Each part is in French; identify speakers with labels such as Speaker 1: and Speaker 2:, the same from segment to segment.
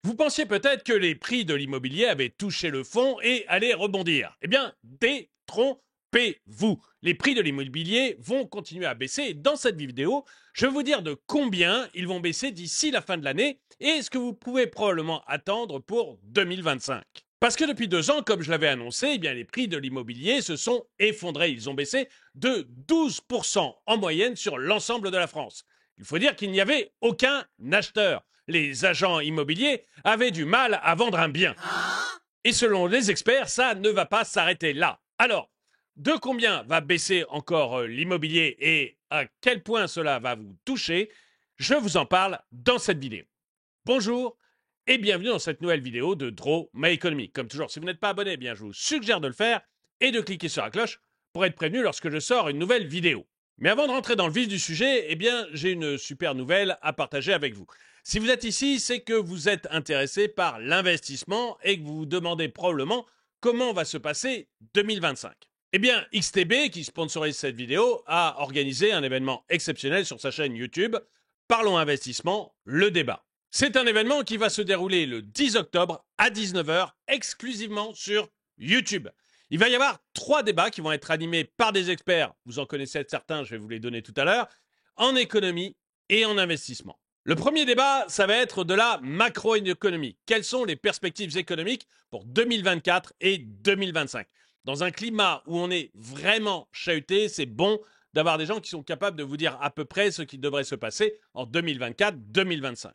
Speaker 1: Vous pensiez peut-être que les prix de l'immobilier avaient touché le fond et allaient rebondir. Eh bien, détrompez-vous. Les prix de l'immobilier vont continuer à baisser et dans cette vidéo, je vais vous dire de combien ils vont baisser d'ici la fin de l'année et ce que vous pouvez probablement attendre pour 2025. Parce que depuis 2 ans, comme je l'avais annoncé, eh bien, les prix de l'immobilier se sont effondrés. Ils ont baissé de 12% en moyenne sur l'ensemble de la France. Il faut dire qu'il n'y avait aucun acheteur. Les agents immobiliers avaient du mal à vendre un bien. Et selon les experts, ça ne va pas s'arrêter là. Alors, de combien va baisser encore l'immobilier et à quel point cela va vous toucher? Je vous en parle dans cette vidéo. Bonjour et bienvenue dans cette nouvelle vidéo de Draw My Economy. Comme toujours, si vous n'êtes pas abonné, eh bien, je vous suggère de le faire et de cliquer sur la cloche pour être prévenu lorsque je sors une nouvelle vidéo. Mais avant de rentrer dans le vif du sujet, eh bien, j'ai une super nouvelle à partager avec vous. Si vous êtes ici, c'est que vous êtes intéressé par l'investissement et que vous vous demandez probablement comment va se passer 2025. Eh bien, XTB, qui sponsorise cette vidéo, a organisé un événement exceptionnel sur sa chaîne YouTube. Parlons investissement, le débat. C'est un événement qui va se dérouler le 10 octobre à 19 h exclusivement sur YouTube. Il va y avoir 3 débats qui vont être animés par des experts, vous en connaissez certains, je vais vous les donner tout à l'heure, en économie et en investissement. Le premier débat, ça va être de la macroéconomie. Quelles sont les perspectives économiques pour 2024 et 2025? Dans un climat où on est vraiment chahuté, c'est bon d'avoir des gens qui sont capables de vous dire à peu près ce qui devrait se passer en 2024-2025.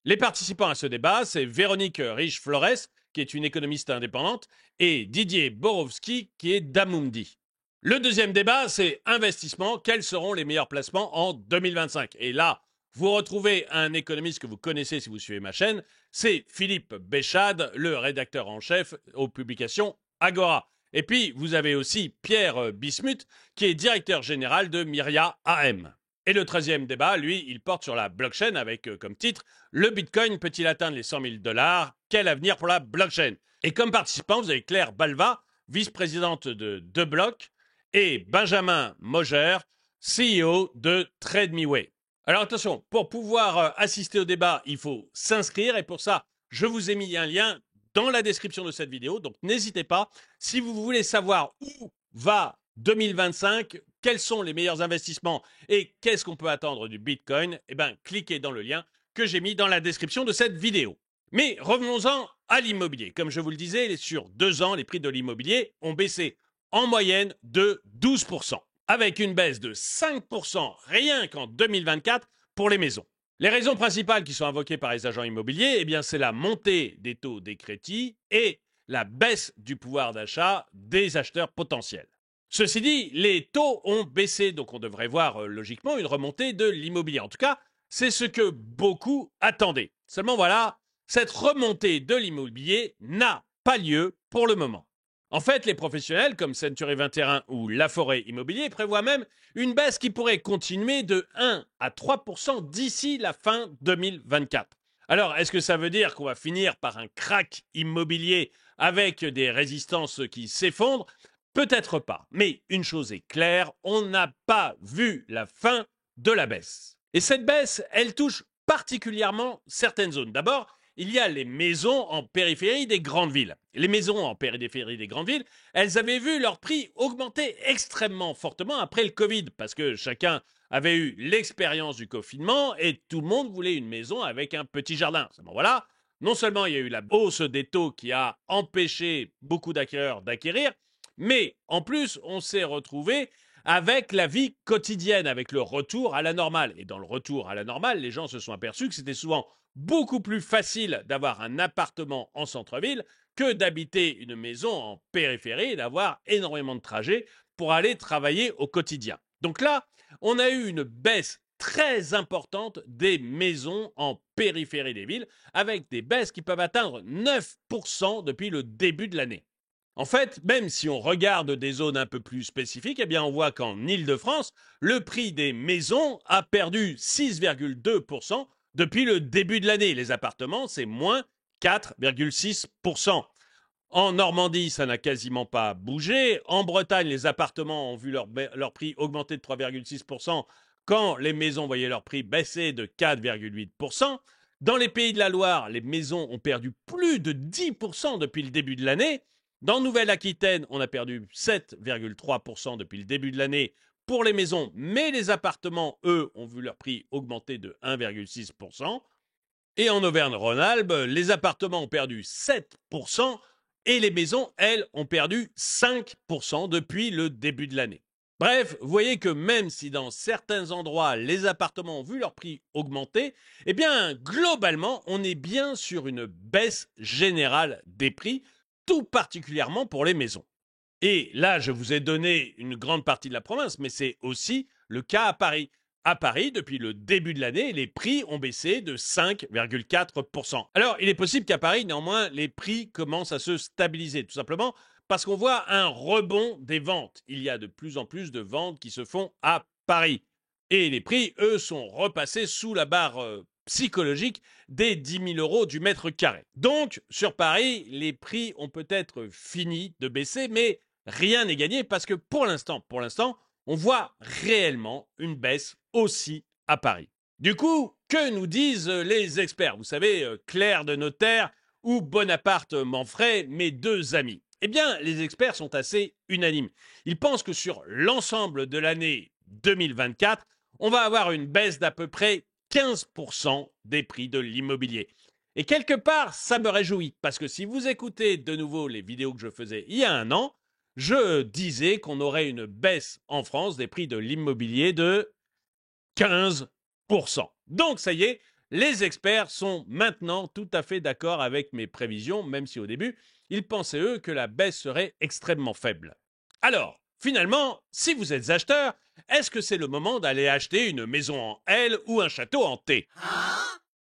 Speaker 1: Les participants à ce débat, c'est Véronique Riche-Flores, qui est une économiste indépendante, et Didier Borowski, qui est d'Amundi. Le deuxième débat, c'est investissement. Quels seront les meilleurs placements en 2025? Et là, vous retrouvez un économiste que vous connaissez si vous suivez ma chaîne, c'est Philippe Béchade, le rédacteur en chef aux publications Agora. Et puis, vous avez aussi Pierre Bismuth, qui est directeur général de Myria AM. Et le 13e débat, lui, il porte sur la blockchain avec comme titre « Le Bitcoin peut-il atteindre les 100 000 $? Quel avenir pour la blockchain ?» Et comme participants, vous avez Claire Balva, vice-présidente de DeBlock, et Benjamin Moger, CEO de TradeMeWay. Alors attention, pour pouvoir assister au débat, il faut s'inscrire et pour ça, je vous ai mis un lien dans la description de cette vidéo. Donc n'hésitez pas, si vous voulez savoir où va 2025, quels sont les meilleurs investissements et qu'est-ce qu'on peut attendre du Bitcoin, eh bien, cliquez dans le lien que j'ai mis dans la description de cette vidéo. Mais revenons-en à l'immobilier. Comme je vous le disais, sur 2 ans, les prix de l'immobilier ont baissé en moyenne de 12%, avec une baisse de 5% rien qu'en 2024 pour les maisons. Les raisons principales qui sont invoquées par les agents immobiliers, eh bien, c'est la montée des taux des crédits et la baisse du pouvoir d'achat des acheteurs potentiels. Ceci dit, les taux ont baissé, donc on devrait voir logiquement une remontée de l'immobilier. En tout cas, c'est ce que beaucoup attendaient. Seulement voilà, cette remontée de l'immobilier n'a pas lieu pour le moment. En fait, les professionnels comme Century 21 ou Laforêt Immobilier prévoient même une baisse qui pourrait continuer de 1 à 3% d'ici la fin 2024. Alors, est-ce que ça veut dire qu'on va finir par un crack immobilier avec des résistances qui s'effondrent? Peut-être pas, mais une chose est claire, on n'a pas vu la fin de la baisse. Et cette baisse, elle touche particulièrement certaines zones. D'abord, il y a les maisons en périphérie des grandes villes. Les maisons en périphérie des grandes villes, elles avaient vu leur prix augmenter extrêmement fortement après le Covid, parce que chacun avait eu l'expérience du confinement et tout le monde voulait une maison avec un petit jardin. Bon, voilà, non seulement il y a eu la hausse des taux qui a empêché beaucoup d'acquéreurs d'acquérir, mais en plus, on s'est retrouvé avec la vie quotidienne, avec le retour à la normale. Et dans le retour à la normale, les gens se sont aperçus que c'était souvent beaucoup plus facile d'avoir un appartement en centre-ville que d'habiter une maison en périphérie et d'avoir énormément de trajets pour aller travailler au quotidien. Donc là, on a eu une baisse très importante des maisons en périphérie des villes, avec des baisses qui peuvent atteindre 9% depuis le début de l'année. En fait, même si on regarde des zones un peu plus spécifiques, eh bien on voit qu'en Île-de-France, le prix des maisons a perdu 6,2% depuis le début de l'année. Les appartements, c'est moins 4,6%. En Normandie, ça n'a quasiment pas bougé. En Bretagne, les appartements ont vu leur prix augmenter de 3,6% quand les maisons voyaient leur prix baisser de 4,8%. Dans les Pays de la Loire, les maisons ont perdu plus de 10% depuis le début de l'année. Dans Nouvelle-Aquitaine, on a perdu 7,3% depuis le début de l'année pour les maisons, mais les appartements, eux, ont vu leur prix augmenter de 1,6%. Et en Auvergne-Rhône-Alpes, les appartements ont perdu 7% et les maisons, elles, ont perdu 5% depuis le début de l'année. Bref, vous voyez que même si dans certains endroits, les appartements ont vu leur prix augmenter, eh bien, globalement, on est bien sur une baisse générale des prix, tout particulièrement pour les maisons. Et là, je vous ai donné une grande partie de la province, mais c'est aussi le cas à Paris. À Paris, depuis le début de l'année, les prix ont baissé de 5,4%. Alors, il est possible qu'à Paris, néanmoins, les prix commencent à se stabiliser, tout simplement parce qu'on voit un rebond des ventes. Il y a de plus en plus de ventes qui se font à Paris. Et les prix, eux, sont repassés sous la barre psychologique des 10 000 euros du mètre carré. Donc, sur Paris, les prix ont peut-être fini de baisser, mais rien n'est gagné parce que pour l'instant, on voit réellement une baisse aussi à Paris. Du coup, que nous disent les experts? Vous savez, Claire de Notaire ou Bonaparte Manfray, mes deux amis. Eh bien, les experts sont assez unanimes. Ils pensent que sur l'ensemble de l'année 2024, on va avoir une baisse d'à peu près 15% des prix de l'immobilier. Et quelque part, ça me réjouit, parce que si vous écoutez de nouveau les vidéos que je faisais il y a un an, je disais qu'on aurait une baisse en France des prix de l'immobilier de 15%. Donc ça y est, les experts sont maintenant tout à fait d'accord avec mes prévisions, même si au début, ils pensaient eux que la baisse serait extrêmement faible. Alors, finalement, si vous êtes acheteur, est-ce que c'est le moment d'aller acheter une maison en L ou un château en T?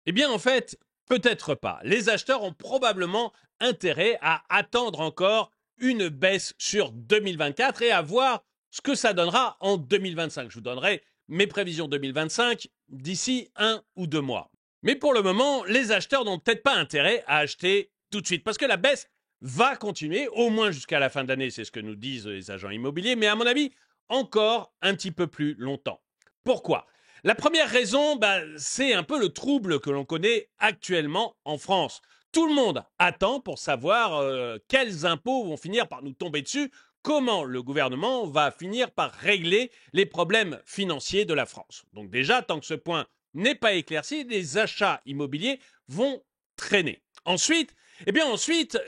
Speaker 1: Eh bien, en fait, peut-être pas. Les acheteurs ont probablement intérêt à attendre encore une baisse sur 2024 et à voir ce que ça donnera en 2025. Je vous donnerai mes prévisions 2025 d'ici 1 ou 2 mois. Mais pour le moment, les acheteurs n'ont peut-être pas intérêt à acheter tout de suite parce que la baisse va continuer au moins jusqu'à la fin de l'année, c'est ce que nous disent les agents immobiliers, mais à mon avis, encore un petit peu plus longtemps. Pourquoi? La première raison, c'est un peu le trouble que l'on connaît actuellement en France. Tout le monde attend pour savoir quels impôts vont finir par nous tomber dessus, comment le gouvernement va finir par régler les problèmes financiers de la France. Donc déjà, tant que ce point n'est pas éclairci, les achats immobiliers vont traîner. Ensuite,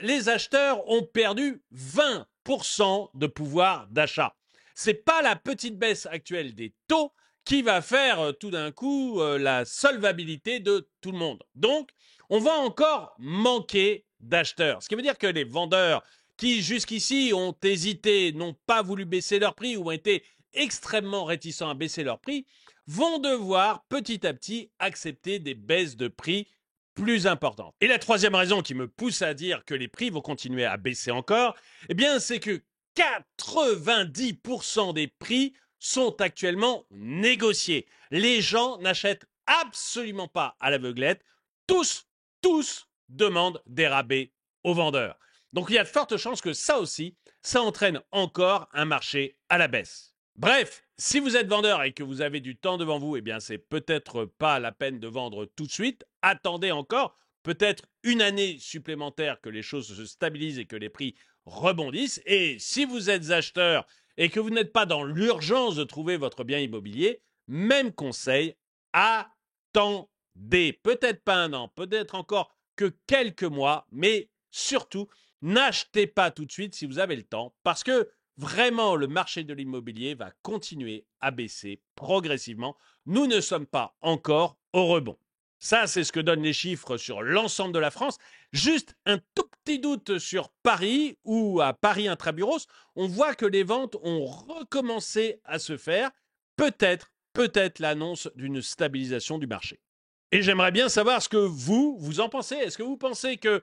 Speaker 1: les acheteurs ont perdu 20% de pouvoir d'achat. C'est pas la petite baisse actuelle des taux qui va faire tout d'un coup la solvabilité de tout le monde. Donc, on va encore manquer d'acheteurs. Ce qui veut dire que les vendeurs qui jusqu'ici ont hésité, n'ont pas voulu baisser leur prix ou ont été extrêmement réticents à baisser leur prix, vont devoir petit à petit accepter des baisses de prix plus importantes. Et la troisième raison qui me pousse à dire que les prix vont continuer à baisser encore, eh bien, c'est que 90% des prix sont actuellement négociés. Les gens n'achètent absolument pas à l'aveuglette. Tous demandent des rabais aux vendeurs. Donc il y a de fortes chances que ça aussi, ça entraîne encore un marché à la baisse. Bref, si vous êtes vendeur et que vous avez du temps devant vous, eh bien c'est peut-être pas la peine de vendre tout de suite. Attendez encore peut-être une année supplémentaire que les choses se stabilisent et que les prix rebondissent. Et si vous êtes acheteur et que vous n'êtes pas dans l'urgence de trouver votre bien immobilier, même conseil, attendez. Peut-être pas un an, peut-être encore que quelques mois, mais surtout, n'achetez pas tout de suite si vous avez le temps, parce que vraiment, le marché de l'immobilier va continuer à baisser progressivement. Nous ne sommes pas encore au rebond. Ça, c'est ce que donnent les chiffres sur l'ensemble de la France. Juste un tout petit doute sur Paris ou à Paris Intramuros, on voit que les ventes ont recommencé à se faire. Peut-être l'annonce d'une stabilisation du marché. Et j'aimerais bien savoir ce que vous en pensez. Est-ce que vous pensez que,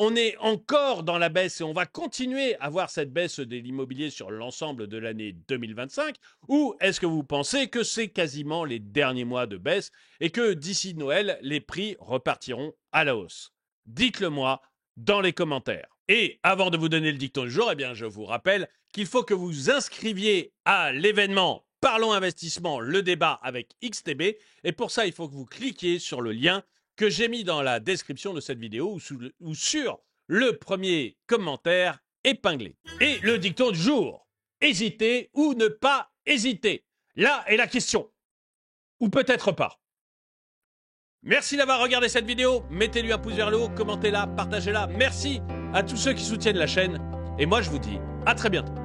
Speaker 1: on est encore dans la baisse et on va continuer à voir cette baisse de l'immobilier sur l'ensemble de l'année 2025? Ou est-ce que vous pensez que c'est quasiment les derniers mois de baisse et que d'ici Noël, les prix repartiront à la hausse? Dites-le moi dans les commentaires. Et avant de vous donner le dicton du jour, je vous rappelle qu'il faut que vous inscriviez à l'événement Parlons Investissement, le débat avec XTB. Et pour ça, il faut que vous cliquiez sur le lien que j'ai mis dans la description de cette vidéo ou sur le premier commentaire épinglé. Et le dicton du jour, hésiter ou ne pas hésiter. Là est la question. Ou peut-être pas. Merci d'avoir regardé cette vidéo. Mettez-lui un pouce vers le haut, commentez-la, partagez-la. Merci à tous ceux qui soutiennent la chaîne. Et moi, je vous dis à très bientôt.